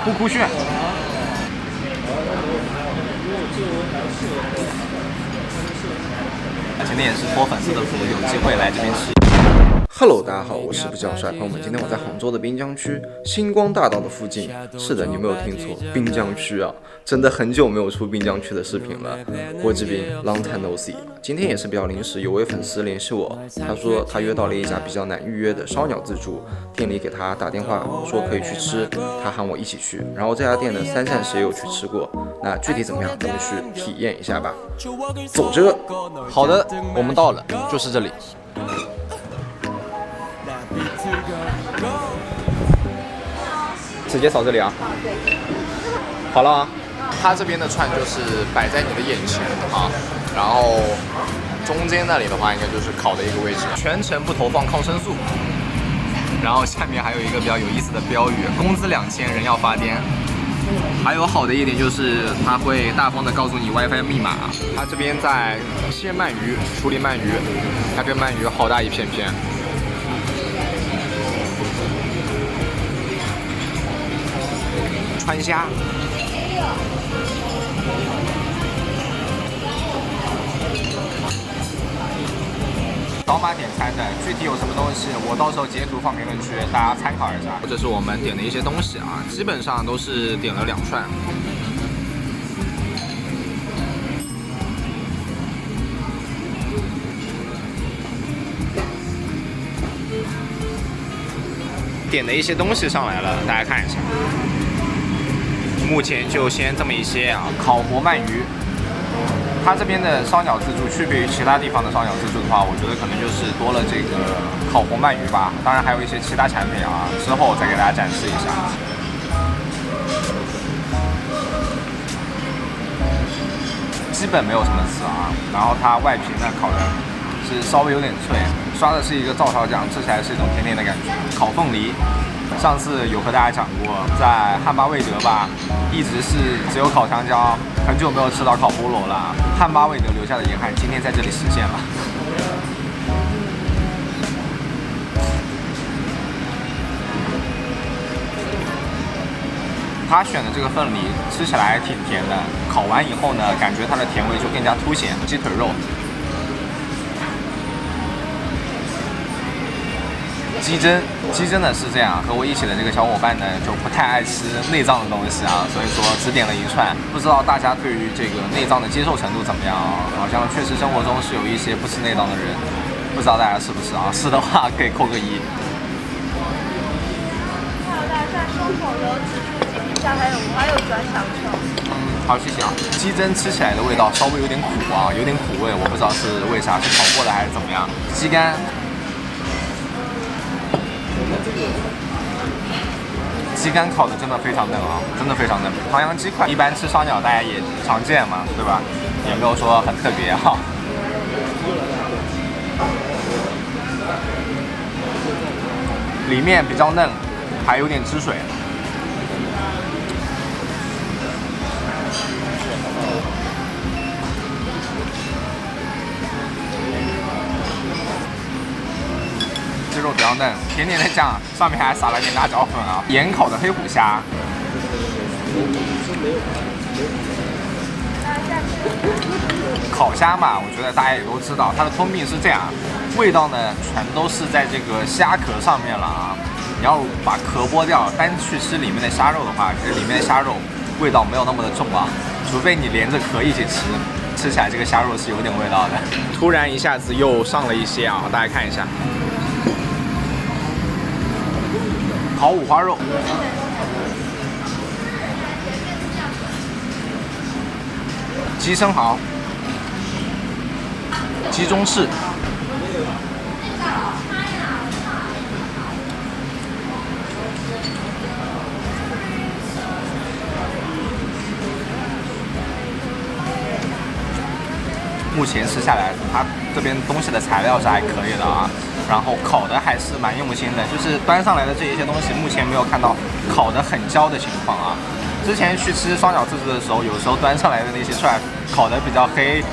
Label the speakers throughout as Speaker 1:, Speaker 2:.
Speaker 1: 酷酷炫。今天也是托粉丝的福，有机会来这边吃。
Speaker 2: Hello， 大家好，我是不叫帅朋友们。今天我在杭州的滨江区星光大道的附近。是的，你没有听错，滨江区啊，真的很久没有出滨江区的视频了。郭志斌 ，Long time no see。今天也是比较临时，有位粉丝联系我，他说他约到了一家比较难预约的烧鸟自助，店里给他打电话说可以去吃，他喊我一起去。然后这家店的3膳食也有去吃过，那具体怎么样，咱们去体验一下吧。走着。
Speaker 1: 好的，我们到了，就是这里。直接扫这里啊！好了啊，它这边的串就是摆在你的眼前啊，然后中间那里的话应该就是烤的一个位置，全程不投放抗生素。然后下面还有一个比较有意思的标语：工资2000，人要发癫。还有好的一点就是它会大方的告诉你 WiFi 密码。它这边在切鳗鱼，处理鳗鱼，它这鳗鱼好大一片片。川虾，扫码点餐的，具体有什么东西，我到时候截图放评论区，大家参考一下。这是我们点的一些东西啊，基本上都是点了2串。点的一些东西上来了，大家看一下。目前就先这么一些啊，烤活鳗鱼。它这边的烧鸟自助区别于其他地方的烧鸟自助的话，我觉得可能就是多了这个烤活鳗鱼吧，当然还有一些其他产品啊，之后再给大家展示一下。基本没有什么刺啊，然后它外皮呢烤的是稍微有点脆，刷的是一个照烧酱，吃起来是一种甜甜的感觉。烤凤梨，上次有和大家讲过，在汉巴味德吧，一直是只有烤香蕉，很久没有吃到烤菠萝了。汉巴味德留下的遗憾，今天在这里实现了。他选的这个凤梨吃起来挺甜的，烤完以后呢，感觉它的甜味就更加凸显。鸡腿肉。鸡胗呢是这样，和我一起的这个小伙伴呢就不太爱吃内脏的东西啊，所以说只点了1串。不知道大家对于这个内脏的接受程度怎么样啊？好像确实生活中是有一些不吃内脏的人，不知道大家是不是啊？是的话可以扣个1。
Speaker 3: 还有大家双口油指数点一下，还有转小球。
Speaker 1: 好，谢谢啊。鸡胗吃起来的味道稍微有点苦啊，有点苦味，我不知道是为啥，是烤过的还是怎么样。鸡肝。鸡肝烤的真的非常嫩啊，真的非常嫩。唐扬鸡块一般吃烧鸟大家也常见嘛，对吧？也没有说很特别哈。里面比较嫩，还有点汁水。鸡肉比较嫩，甜甜的酱，上面还撒了点辣椒粉啊。盐烤的黑虎虾，烤虾嘛，我觉得大家也都知道，它的通病是这样，味道呢全都是在这个虾壳上面了啊。你要把壳剥掉，单去吃里面的虾肉的话，其实里面的虾肉味道没有那么的重啊，除非你连着壳一起吃，吃起来这个虾肉是有点味道的。突然一下子又上了一些啊，大家看一下。烤五花肉，鸡生蚝，鸡中翅，目前吃下来，它这边东西的材料是还可以的啊，然后烤的还是蛮用心的，就是端上来的这一些东西，目前没有看到烤的很焦的情况啊。之前去吃烧鸟自助的时候，有时候端上来的那些串烤的比较黑，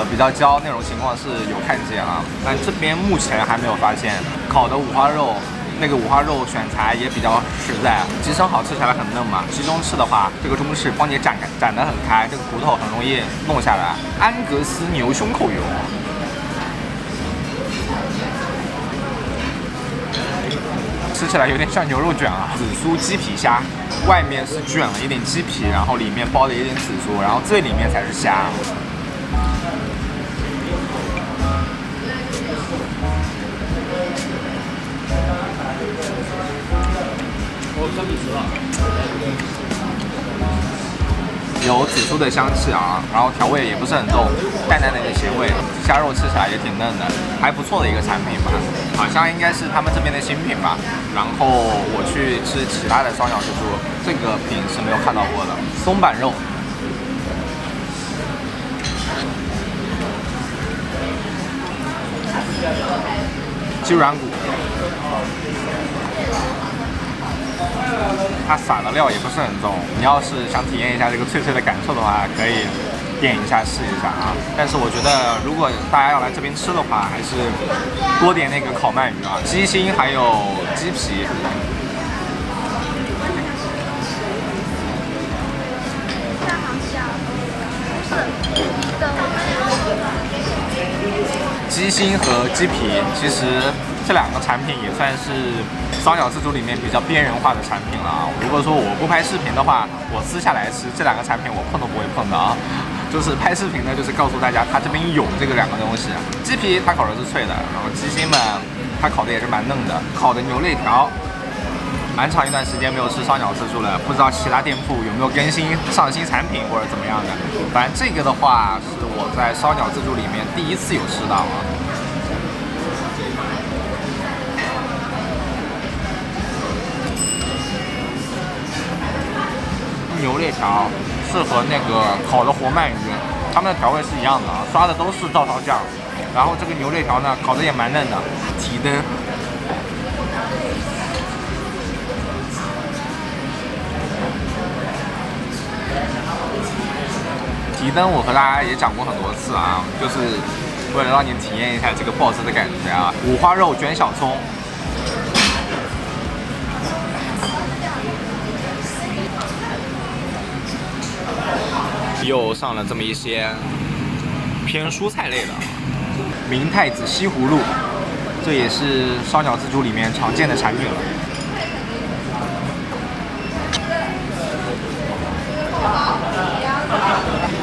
Speaker 1: 比较焦那种情况是有看见啊，但这边目前还没有发现。烤的五花肉那个五花肉选材也比较实在，鸡生蚝吃起来很嫩嘛，鸡中翅的话，这个中翅帮你展得很开，这个骨头很容易弄下来。安格斯牛胸口油，吃起来有点像牛肉卷啊。紫苏鸡皮虾，外面是卷了一点鸡皮，然后里面包了一点紫苏，然后最里面才是虾。有紫苏的香气啊，然后调味也不是很重，淡淡的一个咸味，虾肉吃起来也挺嫩的，还不错的一个产品吧，好像应该是他们这边的新品吧。然后我去吃其他的烧鸟自助，这个品是没有看到过的。松板肉，鸡软骨。它撒的料也不是很重，你要是想体验一下这个脆脆的感受的话，可以点一下试一下啊。但是我觉得如果大家要来这边吃的话，还是多点那个烤鳗鱼啊，鸡心还有鸡皮。鸡心和鸡皮，其实这两个产品也算是烧鸟自助里面比较边缘化的产品了啊。如果说我不拍视频的话，我私下来吃这两个产品我碰都不会碰的啊。就是拍视频呢，就是告诉大家它这边有这个两个东西。鸡皮它烤的是脆的，然后鸡心嘛，它烤的也是蛮嫩的。烤的牛肋条，蛮长一段时间没有吃烧鸟自助了，不知道其他店铺有没有更新上新产品或者怎么样的。反正这个的话是我在烧鸟自助里面第一次有吃到啊。牛肋条是和那个烤的活鳗鱼，它们的调味是一样的啊，刷的都是照烧酱。然后这个牛肋条呢，烤的也蛮嫩的。提灯，提灯我和大家也讲过很多次啊，就是为了让你体验一下这个爆汁的感觉啊。五花肉卷小葱。又上了这么一些偏蔬菜类的，明太子西葫芦，这也是烧鸟自助里面常见的产品了。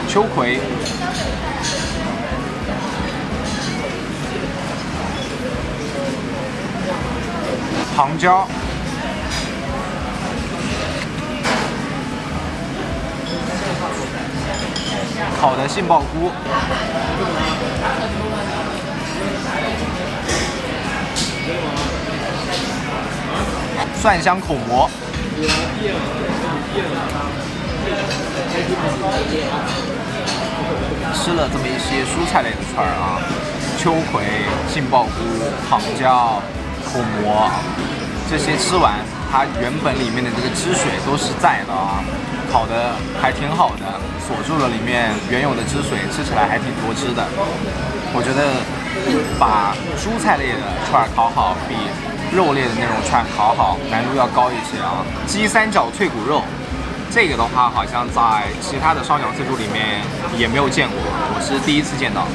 Speaker 1: 秋葵，糖椒。烤的杏鲍菇，蒜香口蘑，吃了这么一些蔬菜类的串儿啊，秋葵、杏鲍菇、糖椒、口蘑，这些吃完，它原本里面的这个汁水都是在的啊。烤的还挺好的，锁住了里面原有的汁水，吃起来还挺多汁的。我觉得把蔬菜类的串烤好，比肉类的那种串烤好难度要高一些啊。鸡三角脆骨肉，这个的话好像在其他的烧鸟自助里面也没有见过，我是第一次见到。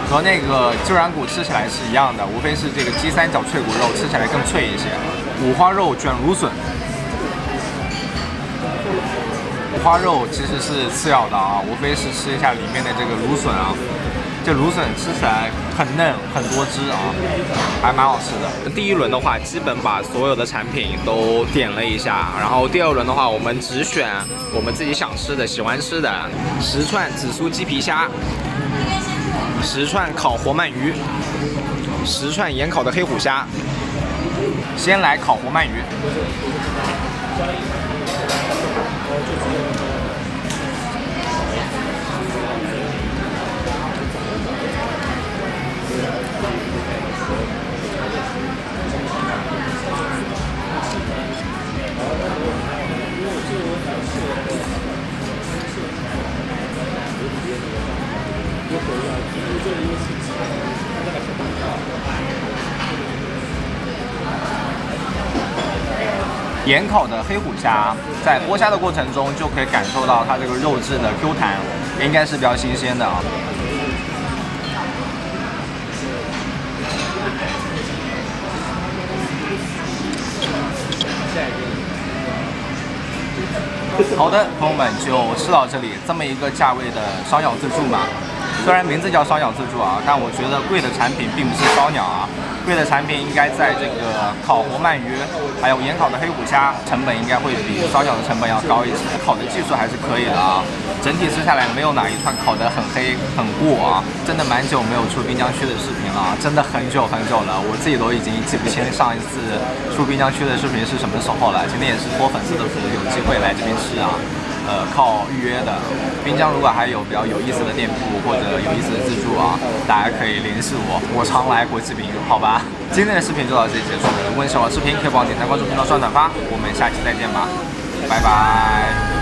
Speaker 1: 和那个鸡软骨吃起来是一样的，无非是这个鸡三角脆骨肉吃起来更脆一些。五花肉卷芦笋，五花肉其实是次要的啊，无非是吃一下里面的这个芦笋啊。这芦笋吃起来很嫩，很多汁啊，还蛮好吃的。第一轮的话，基本把所有的产品都点了一下，然后第二轮的话，我们只选我们自己想吃的、喜欢吃的，10串紫苏鸡皮虾，10串烤活鳗鱼，10串盐烤的黑虎虾。先来烤活鳗鱼。盐烤的黑虎虾，在剥虾的过程中就可以感受到它这个肉质的 Q 弹，应该是比较新鲜的啊。好的，朋友们就吃到这里，这么一个价位的烧鸟自助嘛。虽然名字叫烧鸟自助啊，但我觉得贵的产品并不是烧鸟啊，贵的产品应该在这个烤活鳗鱼，还有盐烤的黑虎虾，成本应该会比烧鸟的成本要高一些。烤的技术还是可以的啊，整体吃下来没有哪一串烤得很黑很过啊。真的蛮久没有出滨江区的视频了，真的很久很久了，我自己都已经记不清上一次出滨江区的视频是什么时候了。今天也是托粉丝的福，有机会来这边吃啊。靠预约的。滨江如果还有比较有意思的店铺或者有意思的自助啊，大家可以联系我，我常来国际滨，好吧？今天的视频就到这里结束了。如果你喜欢我的视频，可以帮我点赞、关注、频道、刷转发。我们下期再见吧，拜拜。